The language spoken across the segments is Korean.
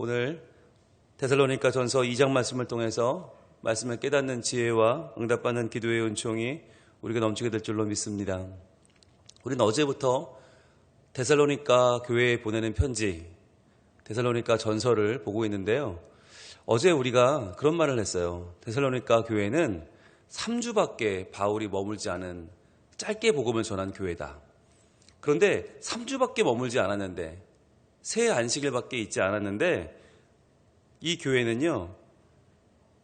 오늘 데살로니가 전서 2장 말씀을 통해서 말씀을 깨닫는 지혜와 응답받는 기도의 은총이 우리가 넘치게 될 줄로 믿습니다. 우리는 어제부터 데살로니가 교회에 보내는 편지, 데살로니가 전서를 보고 있는데요. 어제 우리가 그런 말을 했어요. 데살로니가 교회는 3주밖에 바울이 머물지 않은 짧게 복음을 전한 교회다. 그런데 3주밖에 머물지 않았는데, 새 안식일밖에 있지 않았는데, 이 교회는요,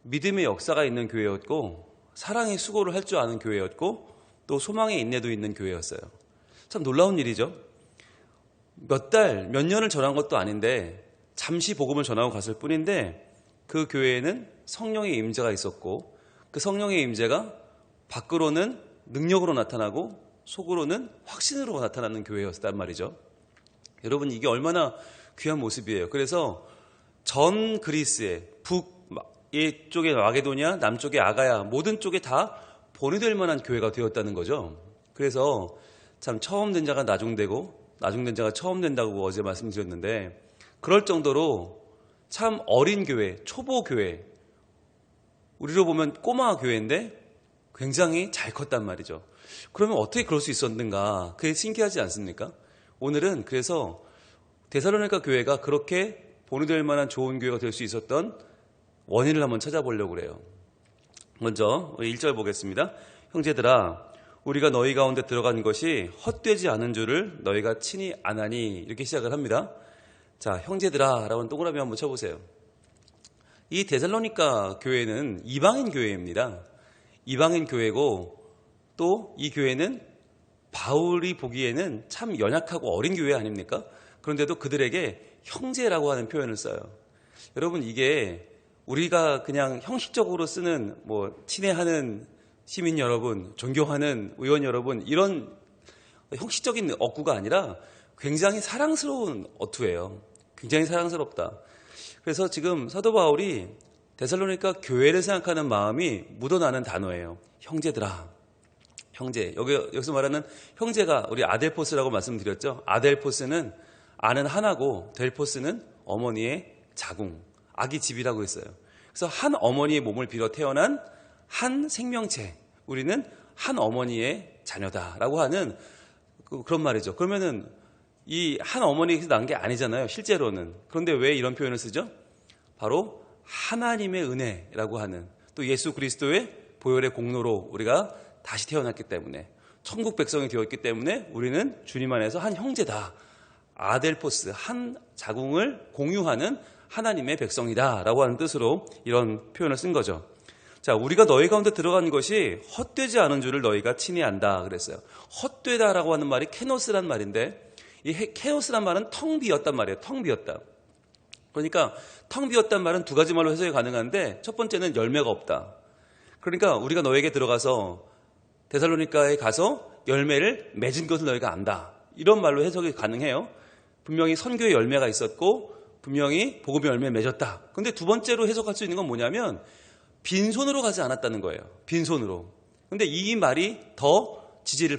믿음의 역사가 있는 교회였고, 사랑의 수고를 할 줄 아는 교회였고, 또 소망의 인내도 있는 교회였어요. 참 놀라운 일이죠. 몇 달, 몇 년을 전한 것도 아닌데 잠시 복음을 전하고 갔을 뿐인데, 그 교회에는 성령의 임재가 있었고, 그 성령의 임재가 밖으로는 능력으로 나타나고 속으로는 확신으로 나타나는 교회였단 말이죠. 여러분, 이게 얼마나 귀한 모습이에요. 그래서 전 그리스의 북쪽에 마게도냐, 남쪽에 아가야, 모든 쪽에 다 본이 될 만한 교회가 되었다는 거죠. 그래서 참 처음 된 자가 나중되고 나중된 자가 처음 된다고 어제 말씀드렸는데, 그럴 정도로 참 어린 교회, 초보 교회, 우리로 보면 꼬마 교회인데 굉장히 잘 컸단 말이죠. 그러면 어떻게 그럴 수 있었는가? 그게 신기하지 않습니까? 오늘은 그래서 데살로니가 교회가 그렇게 본이 될 만한 좋은 교회가 될 수 있었던 원인을 한번 찾아보려고 그래요. 먼저 1절 보겠습니다. 형제들아, 우리가 너희 가운데 들어간 것이 헛되지 않은 줄을 너희가 친히 아나니, 이렇게 시작을 합니다. 자, 형제들아 라고 동그라미 한번 쳐보세요. 이 데살로니가 교회는 이방인 교회입니다. 이방인 교회고, 또 이 교회는 바울이 보기에는 참 연약하고 어린 교회 아닙니까? 그런데도 그들에게 형제라고 하는 표현을 써요. 여러분, 이게 우리가 그냥 형식적으로 쓰는 친애하는 시민 여러분, 존경하는 의원 여러분, 이런 형식적인 어구가 아니라 굉장히 사랑스러운 어투예요. 굉장히 사랑스럽다. 그래서 지금 사도 바울이 데살로니가 교회를 생각하는 마음이 묻어나는 단어예요. 형제들아. 형제. 여기서 말하는 형제가 우리 아델포스라고 말씀드렸죠. 아델포스는 아는 하나고, 델포스는 어머니의 자궁, 아기 집이라고 했어요. 그래서 한 어머니의 몸을 빌어 태어난 한 생명체, 우리는 한 어머니의 자녀다라고 하는 그런 말이죠. 그러면은 이 한 어머니에서 난 게 아니잖아요, 실제로는. 그런데 왜 이런 표현을 쓰죠? 바로 하나님의 은혜라고 하는, 또 예수 그리스도의 보혈의 공로로 우리가 다시 태어났기 때문에, 천국 백성이 되었기 때문에 우리는 주님 안에서 한 형제다. 아델포스, 한 자궁을 공유하는 하나님의 백성이다라고 하는 뜻으로 이런 표현을 쓴 거죠. 자, 우리가 너희 가운데 들어간 것이 헛되지 않은 줄을 너희가 친히 안다 그랬어요. 헛되다라고 하는 말이 케노스란 말인데, 이 케노스란 말은 텅 비었단 말이에요. 텅 비었다. 그러니까 텅 비었단 말은 두 가지 말로 해석이 가능한데, 첫 번째는 열매가 없다. 그러니까 우리가 너에게 들어가서 데살로니가에 가서 열매를 맺은 것을 너희가 안다, 이런 말로 해석이 가능해요. 분명히 선교의 열매가 있었고 분명히 복음의 열매를 맺었다. 그런데 두 번째로 해석할 수 있는 건 뭐냐면, 빈손으로 가지 않았다는 거예요. 빈손으로. 그런데 이 말이 더 지지를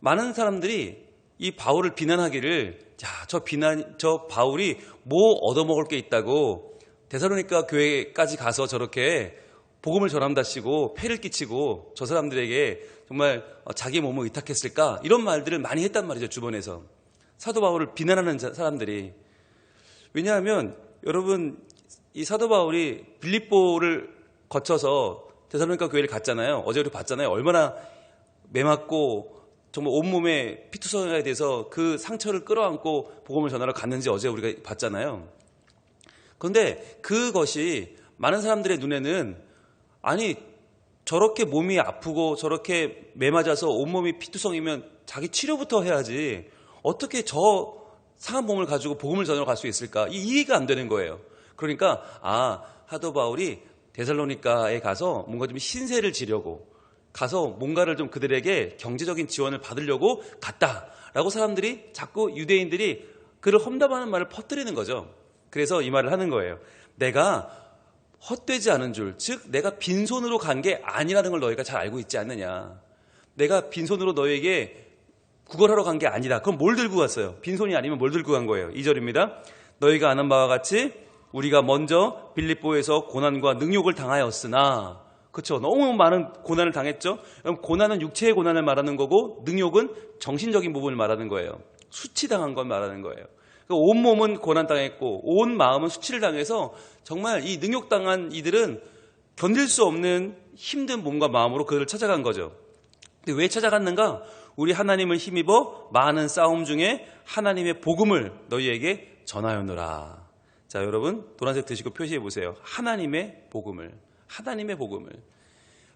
많은 사람들이 이 바울을 비난하기를, 자, 저 바울이 뭐 얻어먹을 게 있다고 데살로니가 교회까지 가서 저렇게 복음을 전함다시고 폐를 끼치고 저 사람들에게 정말 자기 몸을 의탁했을까, 이런 말들을 많이 했단 말이죠, 주변에서. 사도 바울을 비난하는 사람들이. 왜냐하면 여러분, 이 사도 바울이 빌립보를 거쳐서 데살로니가 교회를 갔잖아요. 어제 우리 봤잖아요. 얼마나 매맞고 정말 온몸에 피투성이가 돼서 그 상처를 끌어안고 복음을 전하러 갔는지 어제 우리가 봤잖아요. 그런데 그것이 많은 사람들의 눈에는, 아니, 저렇게 몸이 아프고 저렇게 매맞아서 온몸이 피투성이면 자기 치료부터 해야지 어떻게 저 상한 몸을 가지고 복음을 전하러 갈 수 있을까? 이해가 안 되는 거예요. 그러니까 사도 바울이 데살로니가에 가서 뭔가 좀 신세를 지려고 가서 뭔가를 좀 그들에게 경제적인 지원을 받으려고 갔다라고 사람들이, 자꾸 유대인들이 그를 험담하는 말을 퍼뜨리는 거죠. 그래서 이 말을 하는 거예요. 내가 헛되지 않은 줄, 즉 내가 빈손으로 간 게 아니라는 걸 너희가 잘 알고 있지 않느냐. 내가 빈손으로 너희에게 구걸하러 간 게 아니라, 그럼 뭘 들고 갔어요? 빈손이 아니면 뭘 들고 간 거예요? 2절입니다. 너희가 아는 바와 같이 우리가 먼저 빌립보에서 고난과 능욕을 당하였으나, 그렇죠? 너무 많은 고난을 당했죠. 고난은 육체의 고난을 말하는 거고 능욕은 정신적인 부분을 말하는 거예요. 수치당한 걸 말하는 거예요. 온 몸은 고난당했고 온 마음은 수치를 당해서 정말 이 능욕당한 이들은 견딜 수 없는 힘든 몸과 마음으로 그들을 찾아간 거죠. 근데 왜 찾아갔는가? 우리 하나님을 힘입어 많은 싸움 중에 하나님의 복음을 너희에게 전하였노라. 자, 여러분 노란색 드시고 표시해 보세요. 하나님의 복음을. 하나님의 복음을.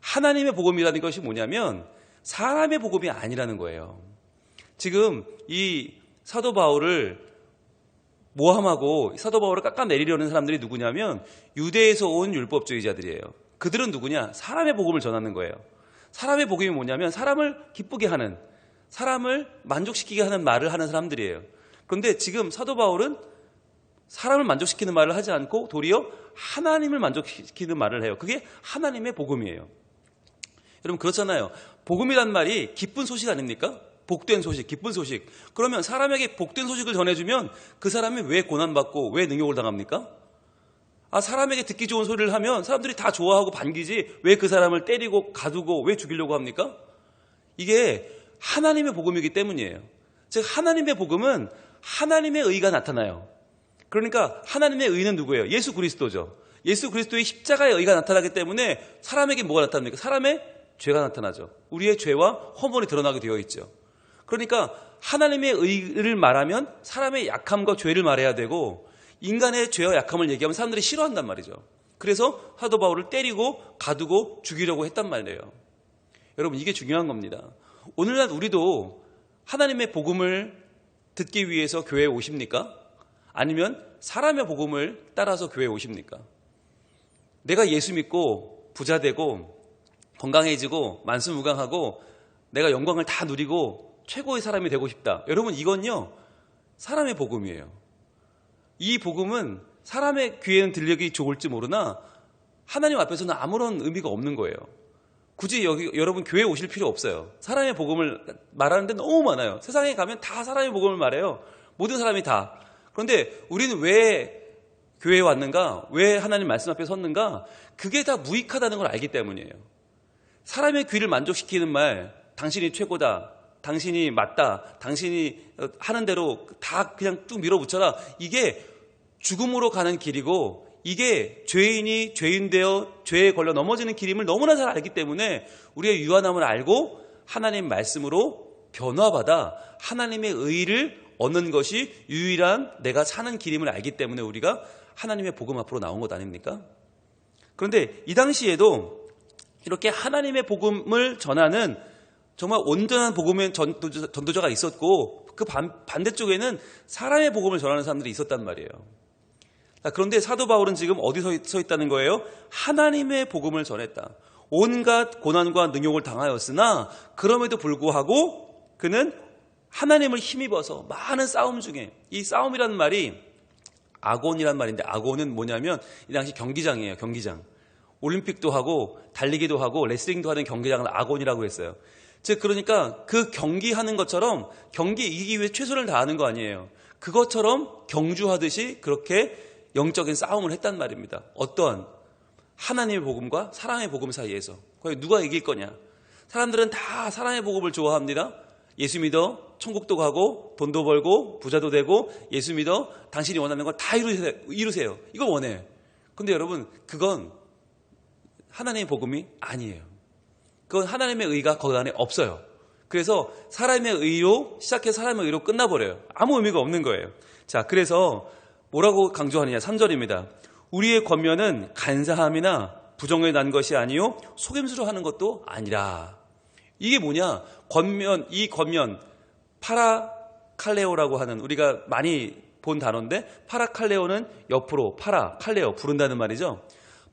하나님의 복음이라는 것이 뭐냐면 사람의 복음이 아니라는 거예요. 지금 이 사도 바울을 모함하고 사도 바울을 깎아내리려는 사람들이 누구냐면 유대에서 온 율법주의자들이에요. 그들은 누구냐? 사람의 복음을 전하는 거예요. 사람의 복음이 뭐냐면 사람을 기쁘게 하는, 사람을 만족시키게 하는 말을 하는 사람들이에요. 그런데 지금 사도 바울은 사람을 만족시키는 말을 하지 않고 도리어 하나님을 만족시키는 말을 해요. 그게 하나님의 복음이에요. 여러분 그렇잖아요. 복음이란 말이 기쁜 소식 아닙니까? 복된 소식, 기쁜 소식. 그러면 사람에게 복된 소식을 전해주면 그 사람이 왜 고난받고 왜 능욕을 당합니까? 사람에게 듣기 좋은 소리를 하면 사람들이 다 좋아하고 반기지 왜 그 사람을 때리고 가두고 왜 죽이려고 합니까? 이게 하나님의 복음이기 때문이에요. 즉 하나님의 복음은 하나님의 의가 나타나요. 그러니까 하나님의 의는 누구예요? 예수 그리스도죠. 예수 그리스도의 십자가의 의가 나타나기 때문에 사람에게 뭐가 나타납니까? 사람의 죄가 나타나죠. 우리의 죄와 허물이 드러나게 되어 있죠. 그러니까 하나님의 의를 말하면 사람의 약함과 죄를 말해야 되고 인간의 죄와 약함을 얘기하면 사람들이 싫어한단 말이죠. 그래서 사도 바울을 때리고 가두고 죽이려고 했단 말이에요. 여러분 이게 중요한 겁니다. 오늘날 우리도 하나님의 복음을 듣기 위해서 교회에 오십니까? 아니면 사람의 복음을 따라서 교회에 오십니까? 내가 예수 믿고 부자 되고 건강해지고 만수무강하고 내가 영광을 다 누리고 최고의 사람이 되고 싶다. 여러분 이건요 사람의 복음이에요. 이 복음은 사람의 귀에는 들리기 좋을지 모르나 하나님 앞에서는 아무런 의미가 없는 거예요. 굳이 여러분 교회에 오실 필요 없어요. 사람의 복음을 말하는 데 너무 많아요. 세상에 가면 다 사람의 복음을 말해요. 모든 사람이 다. 그런데 우리는 왜 교회에 왔는가? 왜 하나님 말씀 앞에 섰는가? 그게 다 무익하다는 걸 알기 때문이에요. 사람의 귀를 만족시키는 말, 당신이 최고다, 당신이 맞다, 당신이 하는 대로 다 그냥 쭉 밀어붙여라. 이게 죽음으로 가는 길이고 이게 죄인이 죄인 되어 죄에 걸려 넘어지는 길임을 너무나 잘 알기 때문에 우리의 유한함을 알고 하나님 말씀으로 변화받아 하나님의 의를 얻는 것이 유일한 내가 사는 길임을 알기 때문에 우리가 하나님의 복음 앞으로 나온 것 아닙니까? 그런데 이 당시에도 이렇게 하나님의 복음을 전하는 정말 온전한 복음의 전도자가 있었고 그 반대쪽에는 사람의 복음을 전하는 사람들이 있었단 말이에요. 그런데 사도 바울은 지금 어디 서 있다는 거예요? 하나님의 복음을 전했다. 온갖 고난과 능욕을 당하였으나 그럼에도 불구하고 그는 하나님을 힘입어서 많은 싸움 중에, 이 싸움이라는 말이 아곤이란 말인데 아곤은 뭐냐면 이 당시 경기장이에요. 경기장. 올림픽도 하고 달리기도 하고 레슬링도 하는 경기장을 아곤이라고 했어요. 즉 그러니까 그 경기하는 것처럼 경기 이기기 위해 최선을 다하는 거 아니에요. 그것처럼 경주하듯이 그렇게 영적인 싸움을 했단 말입니다. 어떠한 하나님의 복음과 사랑의 복음 사이에서 과연 누가 이길 거냐? 사람들은 다 사랑의 복음을 좋아합니다. 예수 믿어 천국도 가고 돈도 벌고 부자도 되고 예수 믿어 당신이 원하는 걸 다 이루세요. 이걸 원해. 근데 여러분 그건 하나님의 복음이 아니에요. 그건 하나님의 의가 거기 안에 없어요. 그래서 사람의 의로 시작해서 사람의 의로 끝나버려요. 아무 의미가 없는 거예요. 자, 그래서 뭐라고 강조하느냐? 3절입니다. 우리의 권면은 간사함이나 부정에 난 것이 아니요 속임수로 하는 것도 아니라. 이게 뭐냐? 이 권면 파라칼레오라고 하는 우리가 많이 본 단어인데 파라칼레오는 옆으로 칼레오 부른다는 말이죠.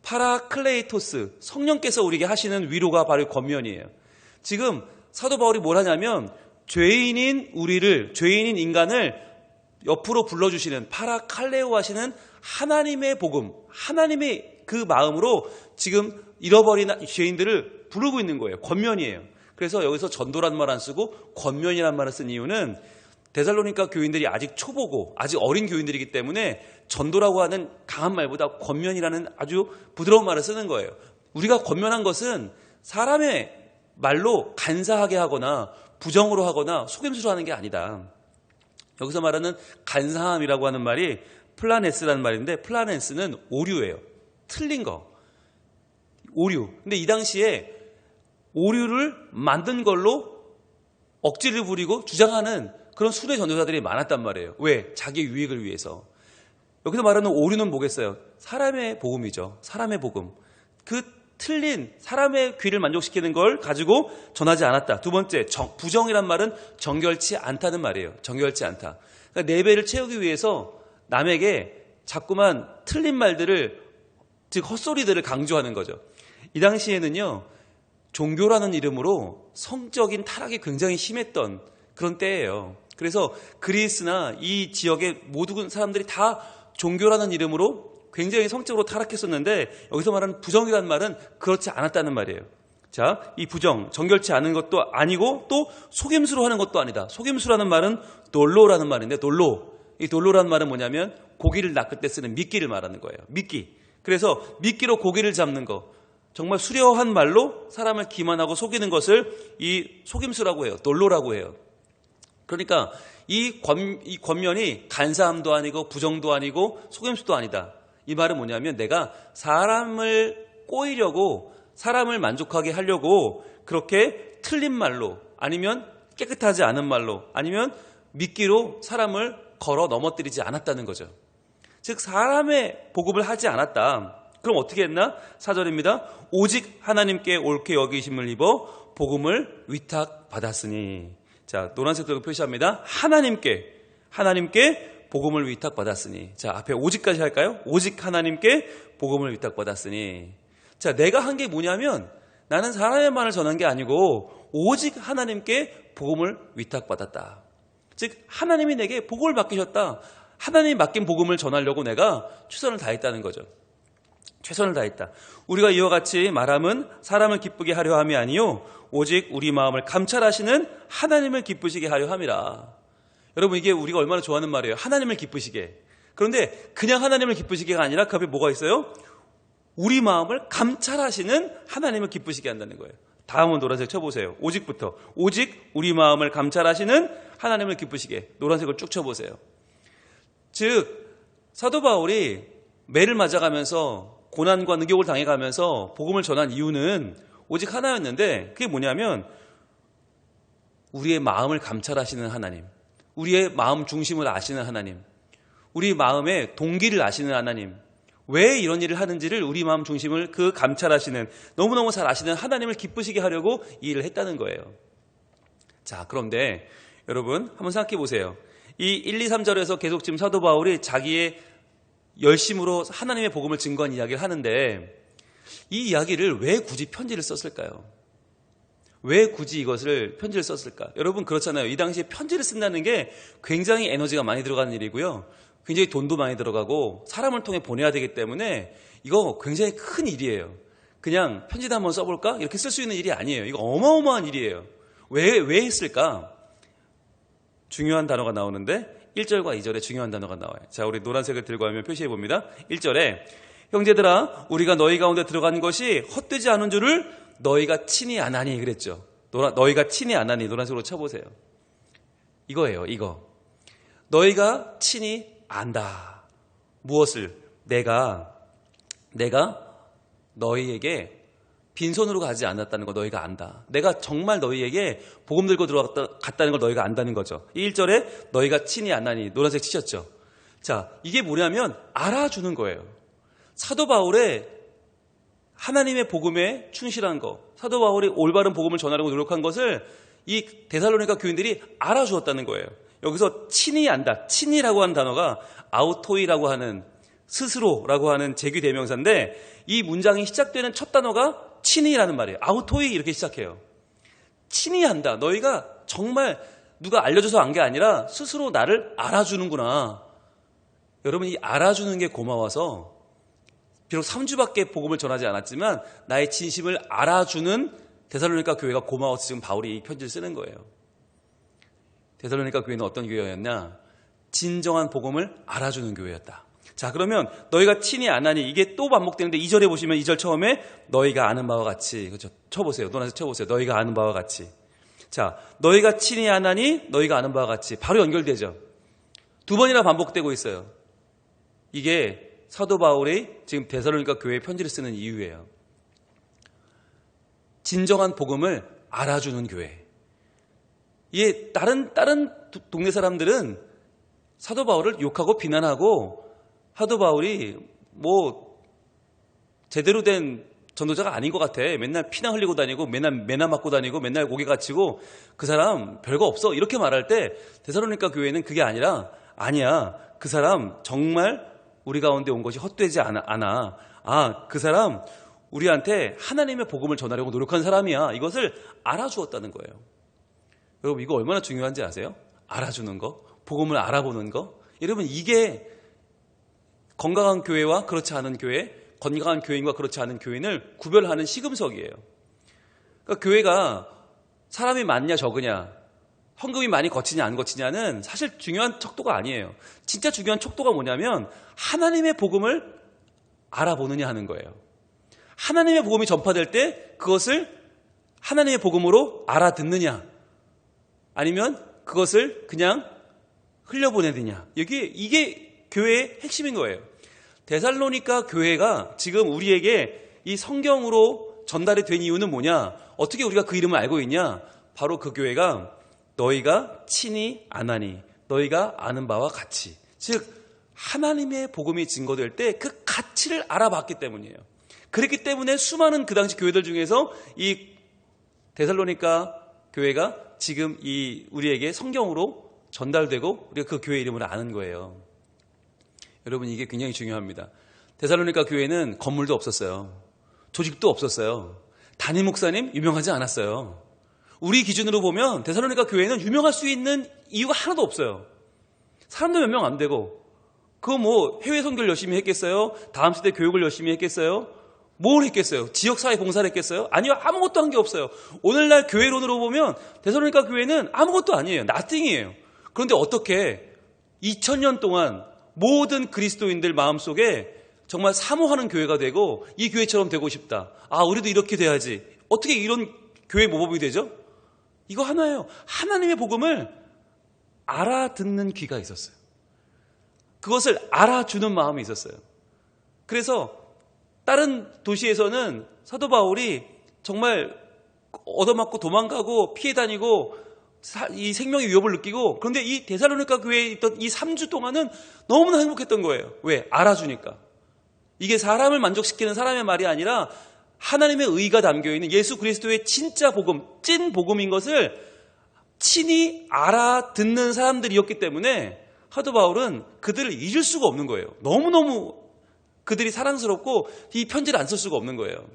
파라클레이토스 성령께서 우리에게 하시는 위로가 바로 권면이에요. 지금 사도 바울이 뭘 하냐면 죄인인 인간을 옆으로 불러주시는 파라칼레오 하시는 하나님의 복음, 하나님의 그 마음으로 지금 잃어버린 죄인들을 부르고 있는 거예요. 권면이에요. 그래서 여기서 전도란 말 안 쓰고 권면이란 말을 쓴 이유는 데살로니가 교인들이 아직 초보고 아직 어린 교인들이기 때문에 전도라고 하는 강한 말보다 권면이라는 아주 부드러운 말을 쓰는 거예요. 우리가 권면한 것은 사람의 말로 간사하게 하거나 부정으로 하거나 속임수로 하는 게 아니다. 여기서 말하는 간사함이라고 하는 말이 플라네스라는 말인데, 플라네스는 오류예요. 틀린 거. 오류. 근데 이 당시에 오류를 만든 걸로 억지를 부리고 주장하는 그런 수레 전도사들이 많았단 말이에요. 왜? 자기 유익을 위해서. 여기서 말하는 오류는 뭐겠어요? 사람의 복음이죠. 사람의 복음. 그 틀린 사람의 귀를 만족시키는 걸 가지고 전하지 않았다. 두 번째, 부정이란 말은 정결치 않다는 말이에요. 정결치 않다. 그러니까 내 배를 채우기 위해서 남에게 자꾸만 틀린 말들을, 즉 헛소리들을 강조하는 거죠. 이 당시에는요, 종교라는 이름으로 성적인 타락이 굉장히 심했던 그런 때예요. 그래서 그리스나 이 지역의 모든 사람들이 다 종교라는 이름으로 굉장히 성적으로 타락했었는데, 여기서 말하는 부정이라는 말은 그렇지 않았다는 말이에요. 자, 이 부정, 정결치 않은 것도 아니고 또 속임수로 하는 것도 아니다. 속임수라는 말은 돌로라는 말인데, 이 돌로라는 말은 뭐냐면 고기를 낚을 때 쓰는 미끼를 말하는 거예요. 미끼. 그래서 미끼로 고기를 잡는 거, 정말 수려한 말로 사람을 기만하고 속이는 것을 이 속임수라고 해요. 돌로라고 해요. 그러니까 이 권면이 간사함도 아니고 부정도 아니고 속임수도 아니다. 이 말은 뭐냐면 내가 사람을 꼬이려고, 사람을 만족하게 하려고 그렇게 틀린 말로, 아니면 깨끗하지 않은 말로, 아니면 미끼로 사람을 걸어 넘어뜨리지 않았다는 거죠. 즉 사람의 복음을 하지 않았다. 그럼 어떻게 했나? 4절입니다. 오직 하나님께 옳게 여기심을 입어 복음을 위탁받았으니. 자, 노란색으로 표시합니다. 하나님께 복음을 위탁받았으니. 자, 앞에 오직까지 할까요? 오직 하나님께 복음을 위탁받았으니. 자, 내가 한 게 뭐냐면 나는 사람의 말을 전한 게 아니고 오직 하나님께 복음을 위탁받았다. 즉 하나님이 내게 복음을 맡기셨다. 하나님이 맡긴 복음을 전하려고 내가 최선을 다했다는 거죠. 최선을 다했다. 우리가 이와 같이 말함은 사람을 기쁘게 하려 함이 아니요 오직 우리 마음을 감찰하시는 하나님을 기쁘시게 하려 함이라. 여러분, 이게 우리가 얼마나 좋아하는 말이에요. 하나님을 기쁘시게. 그런데 그냥 하나님을 기쁘시게가 아니라 그 앞에 뭐가 있어요? 우리 마음을 감찰하시는 하나님을 기쁘시게 한다는 거예요. 다음은 노란색 쳐보세요. 오직부터. 오직 우리 마음을 감찰하시는 하나님을 기쁘시게. 노란색을 쭉 쳐보세요. 즉 사도 바울이 매를 맞아가면서 고난과 능욕을 당해가면서 복음을 전한 이유는 오직 하나였는데, 그게 뭐냐면 우리의 마음을 감찰하시는 하나님, 우리의 마음 중심을 아시는 하나님, 우리 마음의 동기를 아시는 하나님, 왜 이런 일을 하는지를 우리 마음 중심을 그 감찰하시는, 너무너무 잘 아시는 하나님을 기쁘시게 하려고 이 일을 했다는 거예요. 자, 그런데 여러분 한번 생각해 보세요. 이 1, 2, 3절에서 계속 지금 사도 바울이 자기의 열심으로 하나님의 복음을 증거한 이야기를 하는데, 이 이야기를 왜 굳이 편지를 썼을까요? 왜 굳이 이것을 편지를 썼을까? 여러분 그렇잖아요. 이 당시에 편지를 쓴다는 게 굉장히 에너지가 많이 들어가는 일이고요. 굉장히 돈도 많이 들어가고 사람을 통해 보내야 되기 때문에 이거 굉장히 큰 일이에요. 그냥 편지도 한번 써볼까? 이렇게 쓸 수 있는 일이 아니에요. 이거 어마어마한 일이에요. 왜 했을까? 중요한 단어가 나오는데 1절과 2절에 중요한 단어가 나와요. 자, 우리 노란색을 들고 하면 표시해 봅니다. 1절에 형제들아 우리가 너희 가운데 들어간 것이 헛되지 않은 줄을 너희가 친히 아나니 그랬죠. 너희가 친히 아나니 노란색으로 쳐보세요. 이거예요. 이거. 너희가 친히 안다. 무엇을? 내가 너희에게 빈손으로 가지 않았다는 거 너희가 안다. 내가 정말 너희에게 복음 들고 갔다는 걸 너희가 안다는 거죠. 이 1절에 너희가 친히 안나니 노란색 치셨죠. 자, 이게 뭐냐면 알아주는 거예요. 사도 바울의 하나님의 복음에 충실한 거, 사도 바울이 올바른 복음을 전하려고 노력한 것을 이 데살로니가 교인들이 알아주었다는 거예요. 여기서 친히 안다. 친히라고 하는 단어가 아우토이라고 하는, 스스로라고 하는 제귀 대명사인데, 이 문장이 시작되는 첫 단어가 친히라는 말이에요. 아우토이 이렇게 시작해요. 친히 한다. 너희가 정말 누가 알려줘서 한 게 아니라 스스로 나를 알아주는구나. 여러분, 이 알아주는 게 고마워서 비록 3주밖에 복음을 전하지 않았지만 나의 진심을 알아주는 데살로니가 교회가 고마워서 지금 바울이 이 편지를 쓰는 거예요. 데살로니가 교회는 어떤 교회였냐? 진정한 복음을 알아주는 교회였다. 자, 그러면 너희가 친히 아나니, 이게 또 반복되는데 2절에 보시면 2절 처음에 너희가 아는 바와 같이, 그렇죠? 쳐보세요. 노란색 쳐보세요. 너희가 아는 바와 같이. 자, 너희가 친히 아나니 너희가 아는 바와 같이 바로 연결되죠. 두 번이나 반복되고 있어요. 이게 사도 바울이 지금 데살로니가 교회에 편지를 쓰는 이유예요. 진정한 복음을 알아주는 교회. 이게 다른 동네 사람들은 사도 바울을 욕하고 비난하고, 사도 바울이 뭐 제대로 된 전도자가 아닌 것 같아. 맨날 피나 흘리고 다니고, 맨날 매나 맞고 다니고, 맨날 고개 갇히고, 그 사람 별거 없어, 이렇게 말할 때 데살로니가 교회는 그게 아니라, 아니야, 그 사람 정말 우리 가운데 온 것이 헛되지 않아. 아, 그 사람 우리한테 하나님의 복음을 전하려고 노력한 사람이야. 이것을 알아주었다는 거예요. 여러분, 이거 얼마나 중요한지 아세요? 알아주는 거, 복음을 알아보는 거. 여러분, 이게 건강한 교회와 그렇지 않은 교회, 건강한 교인과 그렇지 않은 교인을 구별하는 시금석이에요. 그러니까 교회가 사람이 많냐 적으냐, 헌금이 많이 거치냐 안 거치냐는 사실 중요한 척도가 아니에요. 진짜 중요한 척도가 뭐냐면 하나님의 복음을 알아보느냐 하는 거예요. 하나님의 복음이 전파될 때 그것을 하나님의 복음으로 알아듣느냐, 아니면 그것을 그냥 흘려보내느냐. 이게 교회의 핵심인 거예요. 데살로니가 교회가 지금 우리에게 이 성경으로 전달이 된 이유는 뭐냐? 어떻게 우리가 그 이름을 알고 있냐? 바로 그 교회가 너희가 친히 아나니, 너희가 아는 바와 같이, 즉 하나님의 복음이 증거될 때 그 가치를 알아봤기 때문이에요. 그렇기 때문에 수많은 그 당시 교회들 중에서 이 데살로니가 교회가 지금 이 우리에게 성경으로 전달되고 우리가 그 교회 이름을 아는 거예요. 여러분, 이게 굉장히 중요합니다. 데살로니가 교회는 건물도 없었어요. 조직도 없었어요. 담임 목사님 유명하지 않았어요. 우리 기준으로 보면 데살로니가 교회는 유명할 수 있는 이유가 하나도 없어요. 사람도 몇 명 안 되고, 그거 뭐 해외 선교를 열심히 했겠어요? 다음 세대 교육을 열심히 했겠어요? 뭘 했겠어요? 지역사회 봉사를 했겠어요? 아니요, 아무것도 한 게 없어요. 오늘날 교회론으로 보면 데살로니가 교회는 아무것도 아니에요. 나띵이에요. 그런데 어떻게 2000년 동안 모든 그리스도인들 마음속에 정말 사모하는 교회가 되고, 이 교회처럼 되고 싶다. 아, 우리도 이렇게 돼야지. 어떻게 이런 교회 모범이 되죠? 이거 하나예요. 하나님의 복음을 알아듣는 귀가 있었어요. 그것을 알아주는 마음이 있었어요. 그래서 다른 도시에서는 사도 바울이 정말 얻어맞고 도망가고 피해 다니고 이 생명의 위협을 느끼고, 그런데 이 데살로니가 교회에 있던 이 3주 동안은 너무나 행복했던 거예요. 왜? 알아주니까. 이게 사람을 만족시키는 사람의 말이 아니라 하나님의 의가 담겨있는 예수 그리스도의 진짜 복음, 찐 복음인 것을 친히 알아듣는 사람들이었기 때문에 사도 바울은 그들을 잊을 수가 없는 거예요. 너무너무 그들이 사랑스럽고 이 편지를 안 쓸 수가 없는 거예요.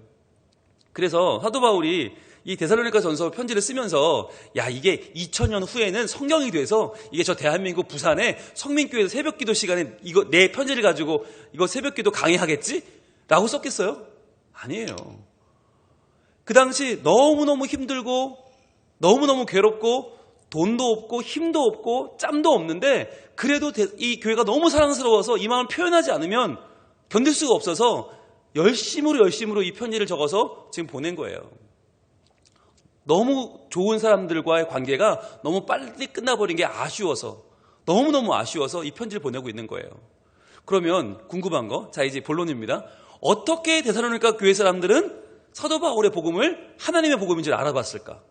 그래서 사도 바울이 이 데살로니가 전서 편지를 쓰면서, 야, 이게 2000년 후에는 성경이 돼서 이게 저 대한민국 부산에 성민교회에서 새벽기도 시간에 이거 내 편지를 가지고 이거 새벽기도 강의하겠지? 라고 썼겠어요? 아니에요. 그 당시 너무너무 힘들고 너무너무 괴롭고 돈도 없고 힘도 없고 짬도 없는데, 그래도 이 교회가 너무 사랑스러워서 이 마음을 표현하지 않으면 견딜 수가 없어서 열심으로 이 편지를 적어서 지금 보낸 거예요. 너무 좋은 사람들과의 관계가 너무 빨리 끝나버린 게 아쉬워서, 너무너무 아쉬워서 이 편지를 보내고 있는 거예요. 그러면 궁금한 거, 자, 이제 본론입니다. 어떻게 데살로니가 교회 사람들은 사도 바울의 복음을 하나님의 복음인 줄 알아봤을까?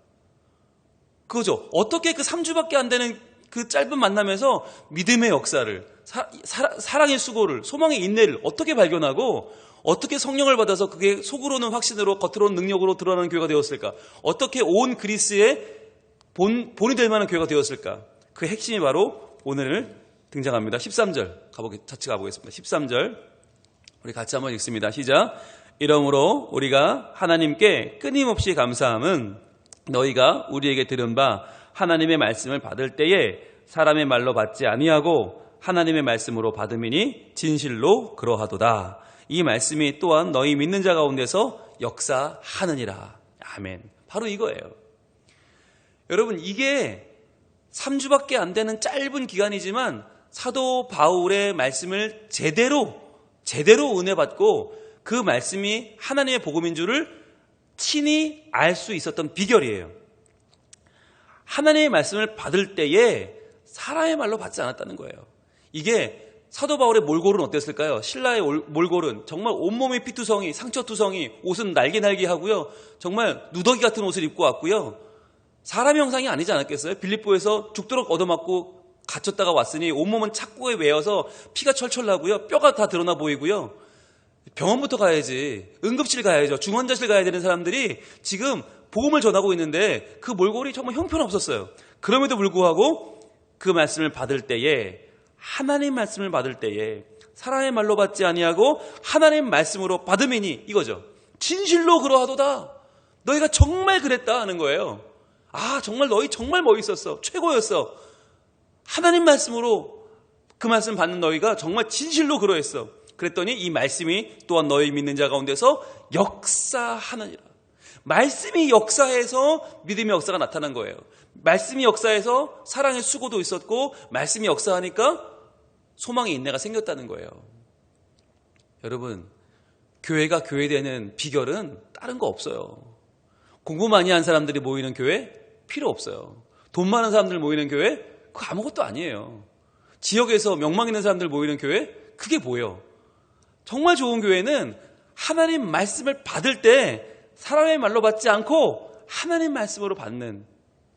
그거죠. 어떻게 그 3주밖에 안 되는 그 짧은 만남에서 믿음의 역사를, 사랑의 수고를, 소망의 인내를 어떻게 발견하고, 어떻게 성령을 받아서 그게 속으로는 확신으로 겉으로는 능력으로 드러나는 교회가 되었을까? 어떻게 온 그리스의 본이 될 만한 교회가 되었을까? 그 핵심이 바로 오늘 등장합니다. 13절 같이 가보겠습니다. 13절 우리 같이 한번 읽습니다. 시작. 이러므로 우리가 하나님께 끊임없이 감사함은 너희가 우리에게 들은 바 하나님의 말씀을 받을 때에 사람의 말로 받지 아니하고 하나님의 말씀으로 받음이니 진실로 그러하도다. 이 말씀이 또한 너희 믿는 자 가운데서 역사하느니라. 아멘. 바로 이거예요. 여러분, 이게 3주밖에 안 되는 짧은 기간이지만 사도 바울의 말씀을 제대로 은혜 받고 그 말씀이 하나님의 복음인 줄을 친히 알 수 있었던 비결이에요. 하나님의 말씀을 받을 때에 사람의 말로 받지 않았다는 거예요. 이게 사도 바울의 몰골은 어땠을까요? 신라의 몰골은 정말 온몸이 피투성이, 상처투성이, 옷은 날개하고요. 정말 누더기 같은 옷을 입고 왔고요. 사람의 형상이 아니지 않았겠어요? 빌립보에서 죽도록 얻어맞고 갇혔다가 왔으니 온몸은 착고에 외여서 피가 철철 나고요. 뼈가 다 드러나 보이고요. 병원부터 가야지, 응급실 가야죠. 중환자실 가야 되는 사람들이 지금 복음을 전하고 있는데 그 몰골이 정말 형편없었어요. 그럼에도 불구하고 그 말씀을 받을 때에, 하나님 말씀을 받을 때에 사람의 말로 받지 아니하고 하나님 말씀으로 받음이니, 이거죠. 진실로 그러하도다. 너희가 정말 그랬다 하는 거예요. 아, 정말 너희 정말 멋있었어. 최고였어. 하나님 말씀으로 그 말씀 받는 너희가 정말 진실로 그러했어. 그랬더니 이 말씀이 또한 너희 믿는 자 가운데서 역사하느니라. 말씀이 역사해서 믿음의 역사가 나타난 거예요. 말씀이 역사해서 사랑의 수고도 있었고, 말씀이 역사하니까 소망의 인내가 생겼다는 거예요. 여러분, 교회가 교회되는 비결은 다른 거 없어요. 공부 많이 한 사람들이 모이는 교회 필요 없어요. 돈 많은 사람들 모이는 교회 그거 아무것도 아니에요. 지역에서 명망 있는 사람들 모이는 교회 그게 뭐예요? 정말 좋은 교회는 하나님 말씀을 받을 때 사람의 말로 받지 않고 하나님 말씀으로 받는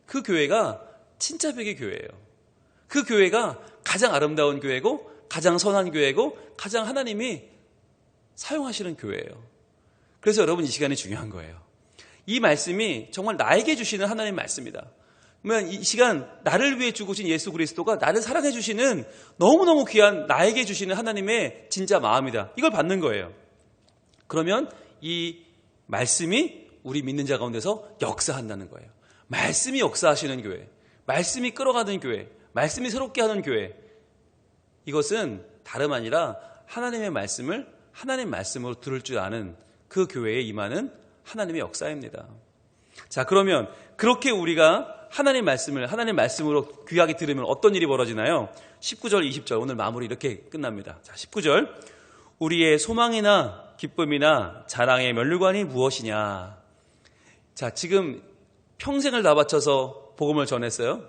그 교회가 진짜 백의 교회예요. 그 교회가 가장 아름다운 교회고, 가장 선한 교회고, 가장 하나님이 사용하시는 교회예요. 그래서 여러분, 이 시간이 중요한 거예요. 이 말씀이 정말 나에게 주시는 하나님의 말씀이다. 그러면 이 시간 나를 위해 죽으신 예수 그리스도가 나를 사랑해 주시는 너무너무 귀한, 나에게 주시는 하나님의 진짜 마음이다. 이걸 받는 거예요. 그러면 이 말씀이 우리 믿는 자 가운데서 역사한다는 거예요. 말씀이 역사하시는 교회, 말씀이 끌어가는 교회, 말씀이 새롭게 하는 교회, 이것은 다름 아니라 하나님의 말씀을 하나님 말씀으로 들을 줄 아는 그 교회에 임하는 하나님의 역사입니다. 자, 그러면 그렇게 우리가 하나님 말씀을 하나님 말씀으로 귀하게 들으면 어떤 일이 벌어지나요? 19절, 20절 오늘 마무리 이렇게 끝납니다. 자, 19절, 우리의 소망이나 기쁨이나 자랑의 면류관이 무엇이냐? 자, 지금 평생을 다 바쳐서 복음을 전했어요.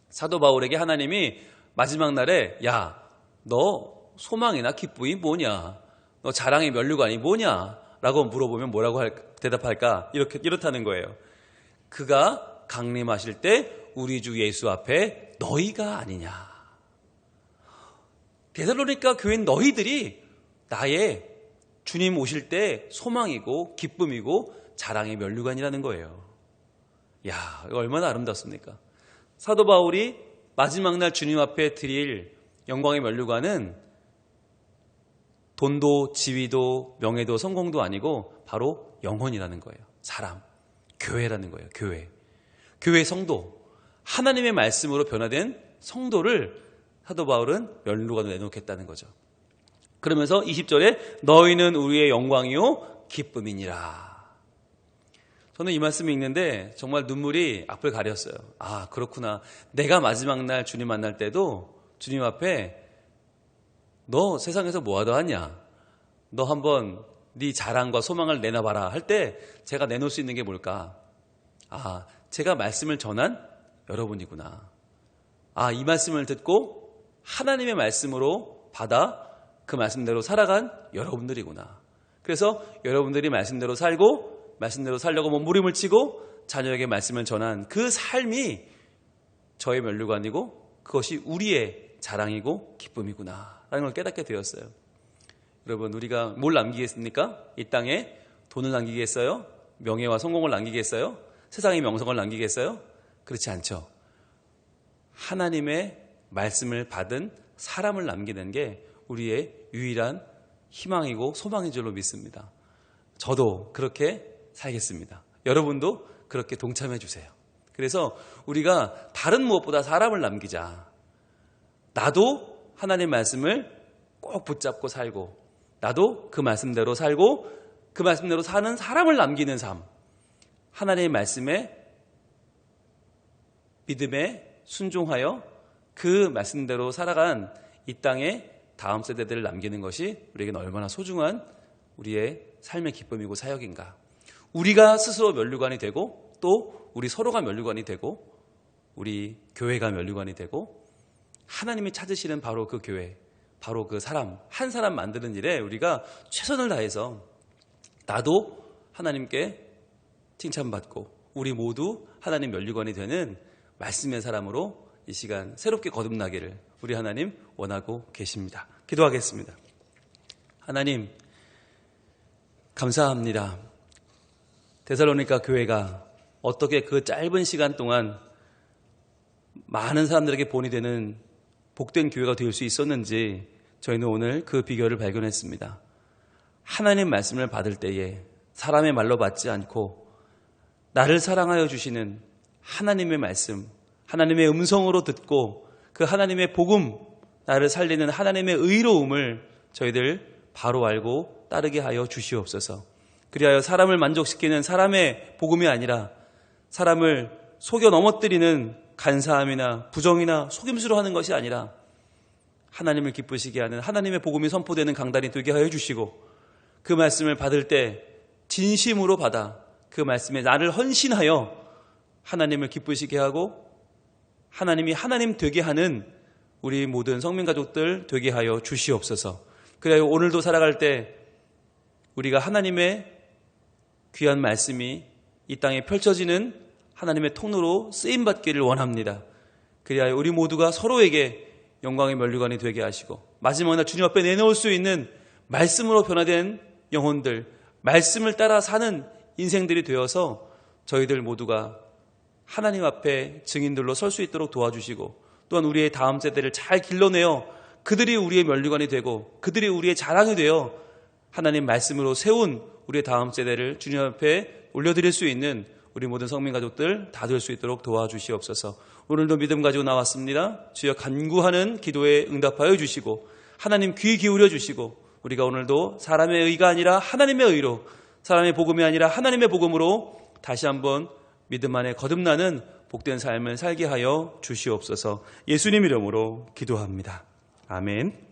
사도 바울에게 하나님이 마지막 날에, 야, 너 소망이나 기쁨이 뭐냐? 너 자랑의 면류관이 뭐냐? 라고 물어보면 뭐라고 대답할까? 이렇다는 거예요. 그가 강림하실 때 우리 주 예수 앞에 너희가 아니냐. 데살로니가 교인 너희들이 나의 주님 오실 때 소망이고 기쁨이고 자랑의 면류관이라는 거예요. 야, 이거 얼마나 아름답습니까? 사도 바울이 마지막 날 주님 앞에 드릴 영광의 면류관은 돈도 지위도 명예도 성공도 아니고 바로 영혼이라는 거예요. 사람, 교회라는 거예요. 교회 성도, 하나님의 말씀으로 변화된 성도를 사도 바울은 면류관으로 내놓겠다는 거죠. 그러면서 20절에 너희는 우리의 영광이요 기쁨이니라. 저는 이 말씀이 읽는데 정말 눈물이 앞을 가렸어요. 아, 그렇구나. 내가 마지막 날 주님 만날 때도 주님 앞에 너 세상에서 뭐하다 하냐? 너 한번 네 자랑과 소망을 내놔봐라 할 때 제가 내놓을 수 있는 게 뭘까? 아, 제가 말씀을 전한 여러분이구나. 아, 이 말씀을 듣고 하나님의 말씀으로 받아 그 말씀대로 살아간 여러분들이구나. 그래서 여러분들이 말씀대로 살고 말씀대로 살려고 몸부림을 치고 자녀에게 말씀을 전한 그 삶이 저의 면류관이고 그것이 우리의 자랑이고 기쁨이구나 라는 걸 깨닫게 되었어요. 여러분, 우리가 뭘 남기겠습니까? 이 땅에 돈을 남기겠어요? 명예와 성공을 남기겠어요? 세상의 명성을 남기겠어요? 그렇지 않죠. 하나님의 말씀을 받은 사람을 남기는 게 우리의 유일한 희망이고 소망인 줄로 믿습니다. 저도 그렇게 살겠습니다. 여러분도 그렇게 동참해 주세요. 그래서 우리가 다른 무엇보다 사람을 남기자. 나도 하나님 말씀을 꼭 붙잡고 살고, 나도 그 말씀대로 살고, 그 말씀대로 사는 사람을 남기는 삶. 하나님의 말씀에 믿음의 순종하여 그 말씀대로 살아간 이 땅에 다음 세대들을 남기는 것이 우리에게는 얼마나 소중한 우리의 삶의 기쁨이고 사역인가. 우리가 스스로 면류관이 되고 또 우리 서로가 면류관이 되고 우리 교회가 면류관이 되고 하나님이 찾으시는 바로 그 교회, 바로 그 사람, 한 사람 만드는 일에 우리가 최선을 다해서 나도 하나님께 칭찬받고 우리 모두 하나님 면류관이 되는 말씀의 사람으로 이 시간 새롭게 거듭나기를 우리 하나님 원하고 계십니다. 기도하겠습니다. 하나님 감사합니다. 데살로니가 교회가 어떻게 그 짧은 시간 동안 많은 사람들에게 본이 되는 복된 교회가 될 수 있었는지 저희는 오늘 그 비결을 발견했습니다. 하나님 말씀을 받을 때에 사람의 말로 받지 않고 나를 사랑하여 주시는 하나님의 말씀, 하나님의 음성으로 듣고 그 하나님의 복음, 나를 살리는 하나님의 의로움을 저희들 바로 알고 따르게 하여 주시옵소서. 그리하여 사람을 만족시키는 사람의 복음이 아니라 사람을 속여 넘어뜨리는 간사함이나 부정이나 속임수로 하는 것이 아니라 하나님을 기쁘시게 하는 하나님의 복음이 선포되는 강단이 되게 하여 주시고 그 말씀을 받을 때 진심으로 받아 그 말씀에 나를 헌신하여 하나님을 기쁘시게 하고 하나님이 하나님 되게 하는 우리 모든 성민가족들 되게 하여 주시옵소서. 그래야 오늘도 살아갈 때 우리가 하나님의 귀한 말씀이 이 땅에 펼쳐지는 하나님의 통로로 쓰임받기를 원합니다. 그래야 우리 모두가 서로에게 영광의 면류관이 되게 하시고 마지막 날 주님 앞에 내놓을 수 있는 말씀으로 변화된 영혼들, 말씀을 따라 사는 인생들이 되어서 저희들 모두가 하나님 앞에 증인들로 설 수 있도록 도와주시고 또한 우리의 다음 세대를 잘 길러내어 그들이 우리의 면류관이 되고 그들이 우리의 자랑이 되어 하나님 말씀으로 세운 우리의 다음 세대를 주님 앞에 올려드릴 수 있는 우리 모든 성민가족들 다 될 수 있도록 도와주시옵소서. 오늘도 믿음 가지고 나왔습니다. 주여 간구하는 기도에 응답하여 주시고 하나님 귀 기울여 주시고 우리가 오늘도 사람의 의가 아니라 하나님의 의로, 사람의 복음이 아니라 하나님의 복음으로 다시 한번 믿음 안에 거듭나는 복된 삶을 살게 하여 주시옵소서. 예수님 이름으로 기도합니다. 아멘.